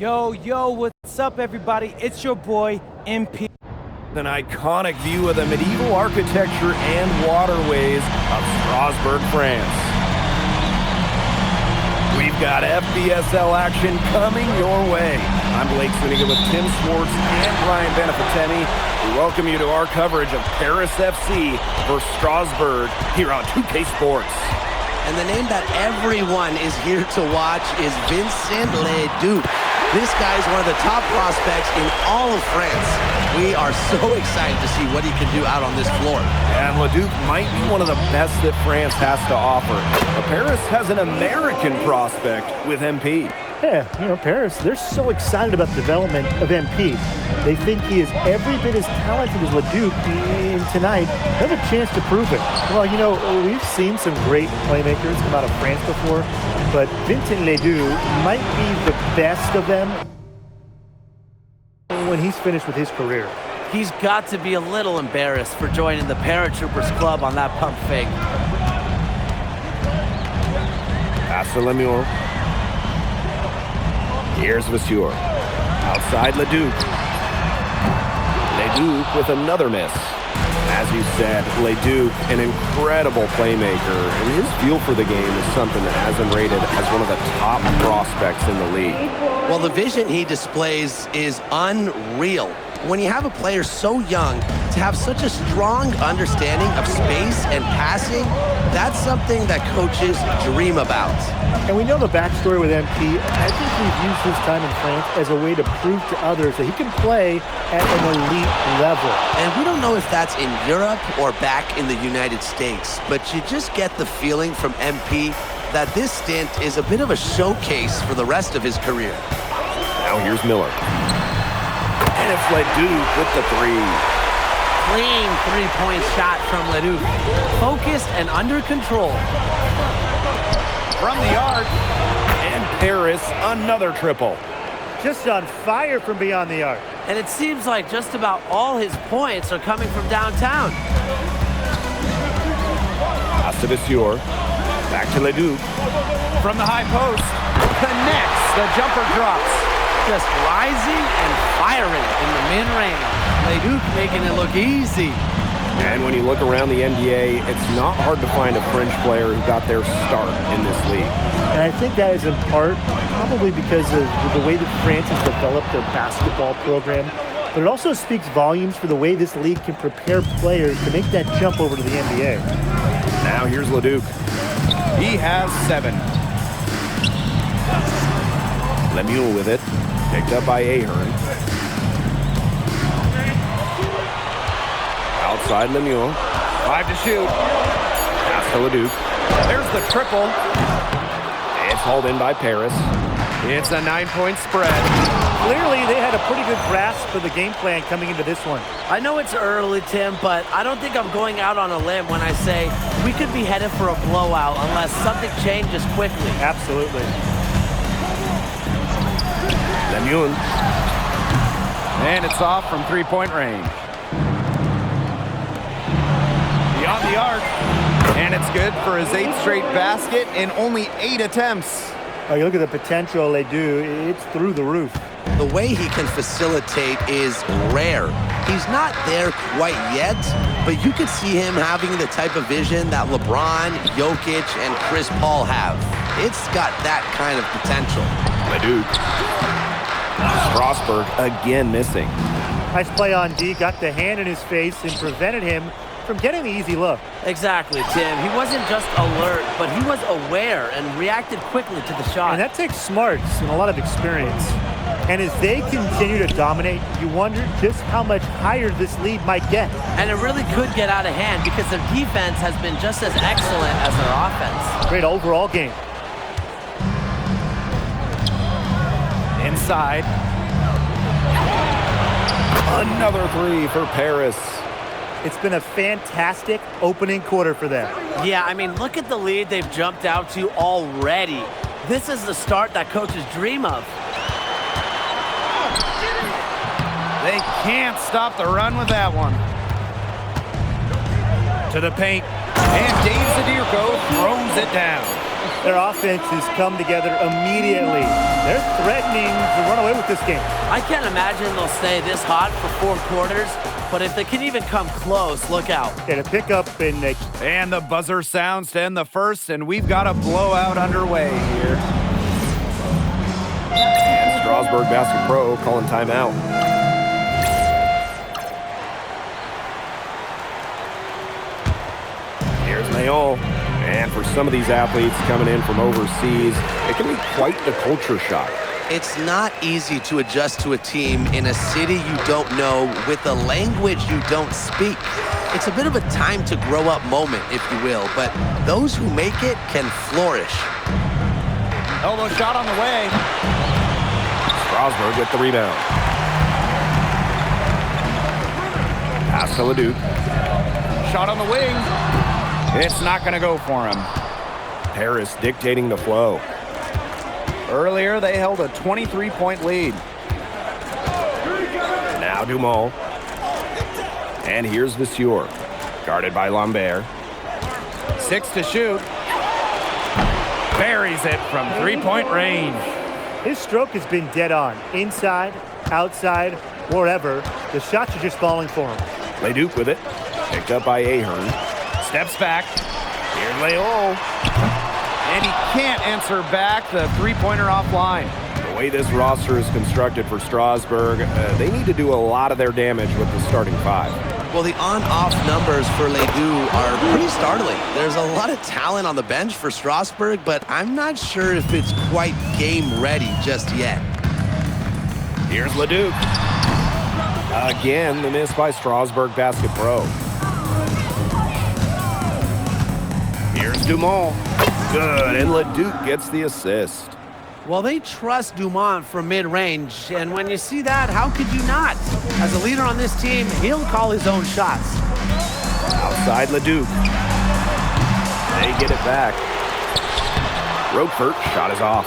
Yo, what's up, everybody? It's your boy, MP. An iconic view of the medieval architecture and waterways of Strasbourg, France. We've got FBSL action coming your way. I'm Blake Swiniga with Tim Swartz and Ryan Beneficeni. We welcome you to our coverage of Paris FC versus Strasbourg here on 2K Sports. And the name that everyone is here to watch is Vincent Leduc. This guy is one of the top prospects in all of France. We are so excited to see what he can do out on this floor. And Leduc might be one of the best that France has to offer. But Paris has an American prospect with MP. Yeah, Paris, they're so excited about the development of MP. They think he is every bit as talented as Leduc, and tonight they have a chance to prove it. Well, we've seen some great playmakers come out of France before, but Vincent Leduc might be the best of them when he's finished with his career. He's got to be a little embarrassed for joining the Paratroopers Club on that pump fake. Pass to Lemieux. Here's Vasseur. Outside Leduc. Leduc with another miss. As you said, Leduc, an incredible playmaker, and his feel for the game is something that has him rated as one of the top prospects in the league. Well, the vision he displays is unreal. When you have a player so young, to have such a strong understanding of space and passing, that's something that coaches dream about. And we know the backstory with MP. I think he's used his time in France as a way to prove to others that he can play at an elite level. And we don't know if that's in Europe or back in the United States, but you just get the feeling from MP that this stint is a bit of a showcase for the rest of his career. Now here's Miller. And it's Leduc with the three. Clean three-point shot from Leduc. Focused and under control. From the arc. And Paris, another triple. Just on fire from beyond the arc. And it seems like just about all his points are coming from downtown. Pass to Vasseur. Back to Leduc. From the high post. Connects. The jumper drops. Just rising and firing in the mid-range. Leduc making it look easy. And when you look around the NBA, it's not hard to find a French player who got their start in this league. And I think that is in part probably because of the way that France has developed their basketball program. But it also speaks volumes for the way this league can prepare players to make that jump over to the NBA. Now here's Leduc. He has 7. Lemieux with it. Picked up by Ahern. Outside Lemieux. 5 to shoot. Pass to Leduc. There's the triple. It's hauled in by Paris. It's a 9-point spread. Clearly, they had a pretty good grasp of the game plan coming into this one. I know it's early, Tim, but I don't think I'm going out on a limb when I say we could be headed for a blowout unless something changes quickly. Absolutely. Lemieux. And it's off from three-point range. Beyond the arc. And it's good for his 8th straight basket in only 8 attempts. Oh, you look at the potential they do, it's through the roof. The way he can facilitate is rare. He's not there quite yet, but you could see him having the type of vision that LeBron, Jokic, and Chris Paul have. It's got that kind of potential. Leduc. Strasbourg again missing. Nice play on D, got the hand in his face and prevented him from getting the easy look. Exactly, Tim. He wasn't just alert, but he was aware and reacted quickly to the shot. And that takes smarts and a lot of experience. And as they continue to dominate, you wonder just how much higher this lead might get. And it really could get out of hand because their defense has been just as excellent as their offense. Great overall game. Inside. Another 3 for Paris. It's been a fantastic opening quarter for them. Yeah, I mean, look at the lead they've jumped out to already. This is the start that coaches dream of. They can't stop the run with that one. To the paint. And Dave Zadirko throws it down. Their offense has come together immediately. They're threatening to run away with this game. I can't imagine they'll stay this hot for 4 quarters, but if they can even come close, look out. And a pickup and they... And the buzzer sounds to end the first, and we've got a blowout underway here. And Strasburg Basket Pro calling timeout. Here's Mayol. And for some of these athletes coming in from overseas, it can be quite the culture shock. It's not easy to adjust to a team in a city you don't know with a language you don't speak. It's a bit of a time to grow up moment, if you will, but those who make it can flourish. Elbow shot on the way. Strasburg with the rebound. Pass to Leduc. Shot on the wing. It's not going to go for him. Paris dictating the flow. Earlier, they held a 23-point lead. Now Dumont. And here's Vasseur. Guarded by Lambert. 6 to shoot. Buries it from three-point range. His stroke has been dead on. Inside, outside, wherever. The shots are just falling for him. Leduc with it. Picked up by Ahern. Steps back. Here's Leol. And he can't answer back. The three-pointer offline. The way this roster is constructed for Strasburg, they need to do a lot of their damage with the starting 5. Well, the on-off numbers for Ledoux are pretty startling. There's a lot of talent on the bench for Strasburg, but I'm not sure if it's quite game ready just yet. Here's Leduc. Again, the miss by Strasburg Basket Pro. Here's Dumont. Good, and Leduc gets the assist. Well, they trust Dumont from mid-range, and when you see that, how could you not? As a leader on this team, he'll call his own shots. Outside Leduc. They get it back. Roquefort shot is off.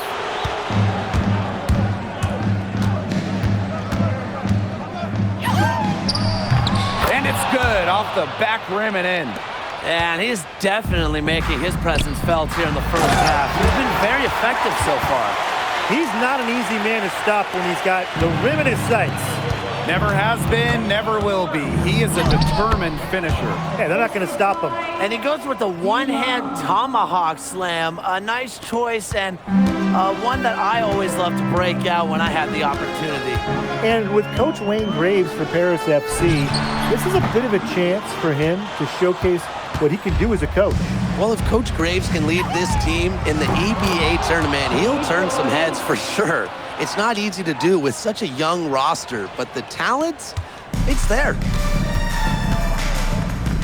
And it's good off the back rim and in. And he's definitely making his presence felt here in the first half. He's been very effective so far. He's not an easy man to stop when he's got the rim in his sights. Never has been, never will be. He is a determined finisher. Yeah, they're not going to stop him. And he goes with the one-hand tomahawk slam. A nice choice, and one that I always love to break out when I have the opportunity. And with Coach Wayne Graves for Paris FC, this is a bit of a chance for him to showcase what he can do as a coach. Well, if Coach Graves can lead this team in the EBA tournament, he'll turn some heads for sure. It's not easy to do with such a young roster, but the talent, it's there.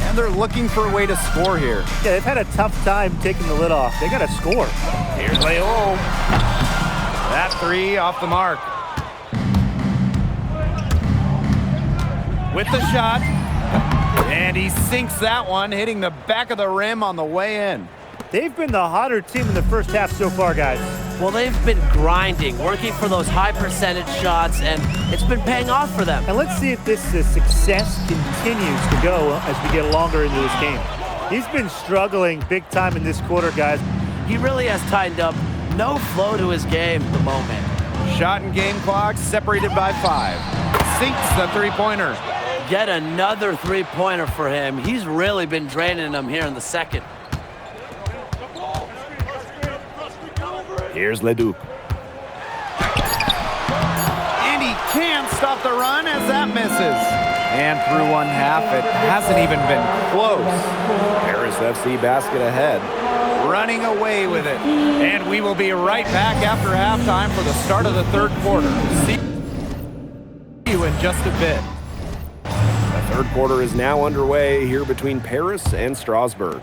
And they're looking for a way to score here. Yeah, they've had a tough time taking the lid off. They got to score. Here's Leol. That three off the mark. With the shot. And he sinks that one, hitting the back of the rim on the way in. They've been the hotter team in the first half so far, guys. Well, they've been grinding, working for those high percentage shots, and it's been paying off for them. And let's see if this success continues to go as we get longer into this game. He's been struggling big time in this quarter, guys. He really has tightened up. No flow to his game at the moment. Shot and game clock separated by 5. Sinks the three-pointer. Yet another three-pointer for him. He's really been draining them here in the second. Here's Leduc. And he can't stop the run as that misses. And through one half, it hasn't even been close. Paris FC basket ahead, running away with it. And we will be right back after halftime for the start of the third quarter. See you in just a bit. The third quarter is now underway here between Paris and Strasburg.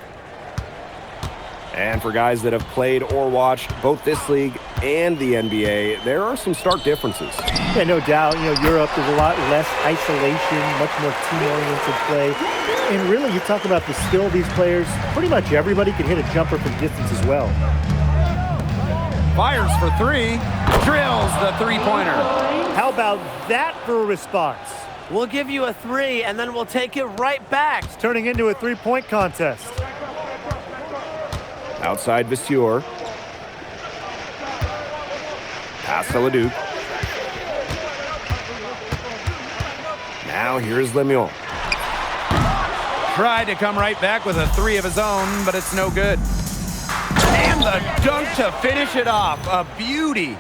And for guys that have played or watched both this league and the NBA, there are some stark differences. Yeah, no doubt. You know, Europe, there's a lot less isolation, much more team-oriented play. And really, you talk about the skill of these players, pretty much everybody can hit a jumper from distance as well. Fires for three, drills the three-pointer. How about that for a response? We'll give you a three, and then we'll take it right back. It's turning into a three-point contest. Outside Vasseur. Pass to Leduc. Now here's Lemuel. Tried to come right back with a three of his own, but it's no good. And the dunk to finish it off. A beauty.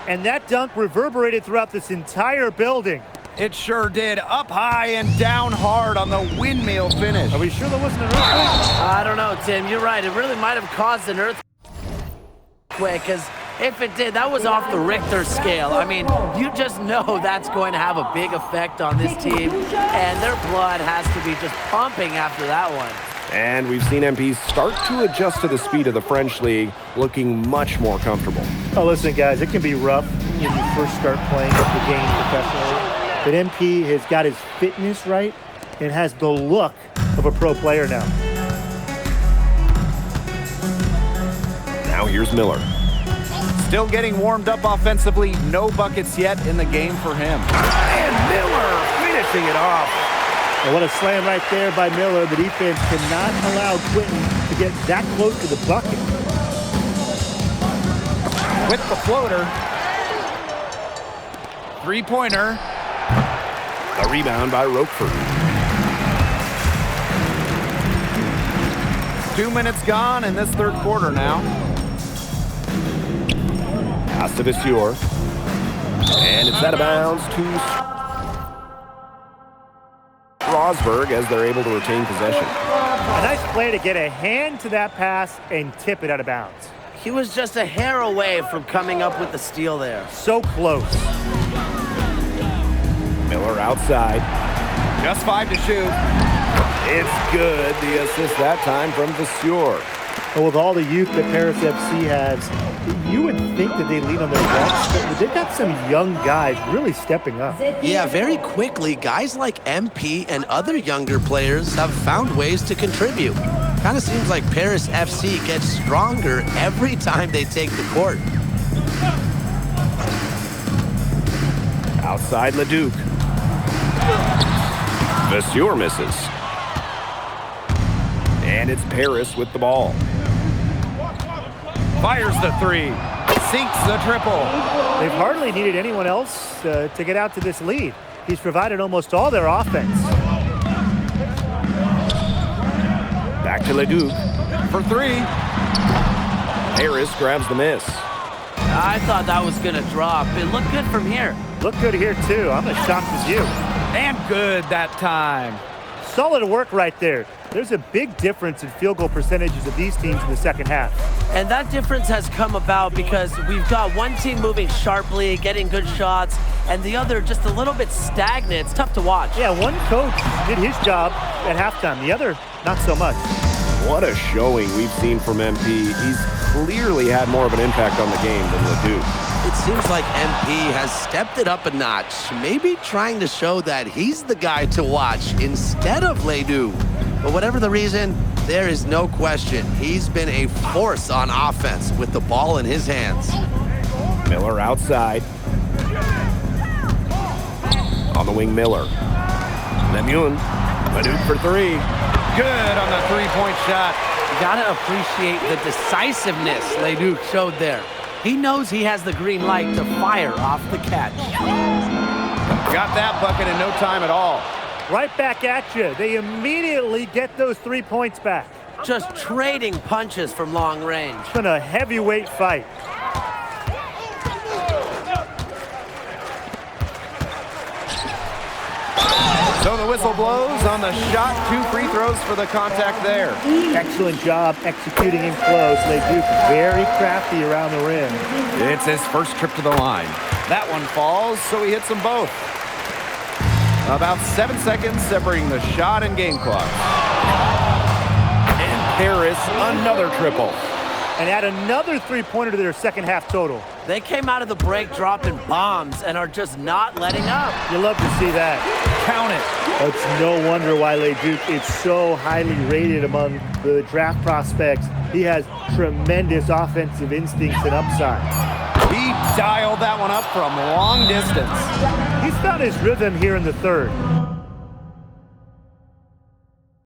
And that dunk reverberated throughout this entire building. It sure did. Up high and down hard on the windmill finish. Are we sure that wasn't an earthquake? I don't know, Tim. You're right. It really might have caused an earthquake, because if it did, that was off the Richter scale. I mean, you just know that's going to have a big effect on this team, and their blood has to be just pumping after that one. And we've seen MP start to adjust to the speed of the French League, looking much more comfortable. Oh, listen, guys, it can be rough when you first start playing the game professionally. But MP has got his fitness right and has the look of a pro player now. Now here's Miller. Still getting warmed up offensively. No buckets yet in the game for him. And Miller finishing it off. And what a slam right there by Miller. The defense cannot allow Quentin to get that close to the bucket. With the floater. Three-pointer. A rebound by Roquefort. 2 minutes gone in this third quarter now. Pass to Vasseur. And it's out of bounds to Strasburg as they're able to retain possession. A nice play to get a hand to that pass and tip it out of bounds. He was just a hair away from coming up with the steal there. So close. Miller outside. Just 5 to shoot. It's good. The assist that time from Vasseur. Well, with all the youth that Paris FC has, you would think that they lean on their bench, but they've got some young guys really stepping up. Yeah, very quickly, guys like MP and other younger players have found ways to contribute. Kind of seems like Paris FC gets stronger every time they take the court. Outside Leduc. Vasseur misses. And it's Paris with the ball. Fires the three. Sinks the triple. They've hardly needed anyone else to get out to this lead. He's provided almost all their offense. Back to Leduc. For three. Paris grabs the miss. I thought that was going to drop. It looked good from here. Look good here, too. I'm as shocked as you. And good that time. Solid work right there. There's a big difference in field goal percentages of these teams in the second half. And that difference has come about because we've got one team moving sharply, getting good shots, and the other just a little bit stagnant. It's tough to watch. Yeah, one coach did his job at halftime. The other, not so much. What a showing we've seen from MP. He's clearly had more of an impact on the game than Leduc. It seems like MP has stepped it up a notch, maybe trying to show that he's the guy to watch instead of Leduc. But whatever the reason, there is no question he's been a force on offense with the ball in his hands. Miller outside. On the wing, Miller. Lemuel. Leduc for three. Good on the three-point shot. You gotta appreciate the decisiveness Leduc showed there. He knows he has the green light to fire off the catch. Got that bucket in no time at all. Right back at you. They immediately get those 3 points back. Just trading punches from long range. It's been a heavyweight fight. So the whistle blows on the shot. 2 free throws for the contact there. Excellent job executing in close. Leduc very crafty around the rim. It's his first trip to the line. That one falls, so he hits them both. About 7 seconds separating the shot and game clock. And Paris, another triple. And add another three-pointer to their second half total. They came out of the break dropping bombs and are just not letting up. You love to see that. Count it. It's no wonder why Leduc is so highly rated among the draft prospects. He has tremendous offensive instincts and upside. He dialed that one up from long distance. He's found his rhythm here in the third.